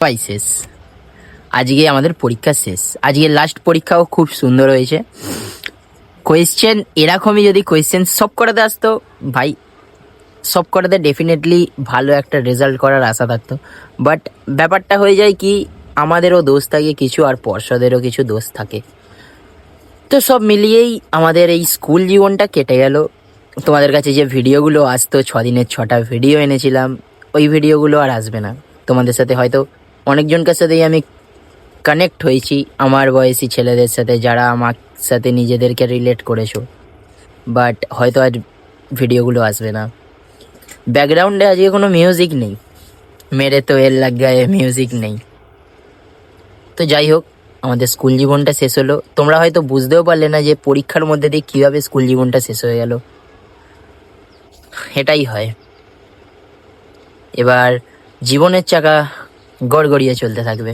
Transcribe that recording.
পাই শেষ। আজকে আমাদের পরীক্ষা শেষ। আজকে লাস্ট পরীক্ষাও খুব সুন্দর হয়েছে। কোয়েশ্চেন এরকমই যদি কোয়েশ্চেন সব করাতে আসতো ভাই, সব করাতে ডেফিনেটলি ভালো একটা রেজাল্ট করার আশা থাকতো। বাট ব্যাপারটা হয়ে যায় কি, আমাদেরও দোষ থাকে কিছু, আর পর্ষদেরও কিছু দোষ থাকে। তো সব মিলিয়েই আমাদের এই স্কুল জীবনটা কেটে গেল। তোমাদের কাছে যে ভিডিওগুলো আসতো, 6 দিনের 6টা ভিডিও এনেছিলাম, ওই ভিডিওগুলো আর আসবে না। তোমাদের সাথে হয়তো অনেকজনকার সাথেই আমি কানেক্ট হয়েছি, আমার বয়সী ছেলেদের সাথে, যারা আমার সাথে নিজেদেরকে রিলেট করেছো। বাট হয়তো আজ ভিডিওগুলো আসবে না। ব্যাকগ্রাউন্ডে আজকে কোনো মিউজিক নেই, মেরে তো এর লাগ গায়ে মিউজিক নেই। তো যাই হোক, আমাদের স্কুল জীবনটা শেষ হলো। তোমরা হয়তো বুঝতেও পারলে না যে পরীক্ষার মধ্যে দিয়ে কীভাবে স্কুল জীবনটা শেষ হয়ে গেল। এটাই হয়। এবার জীবনের চাকা গড়গড়িয়ে চলতে থাকবে।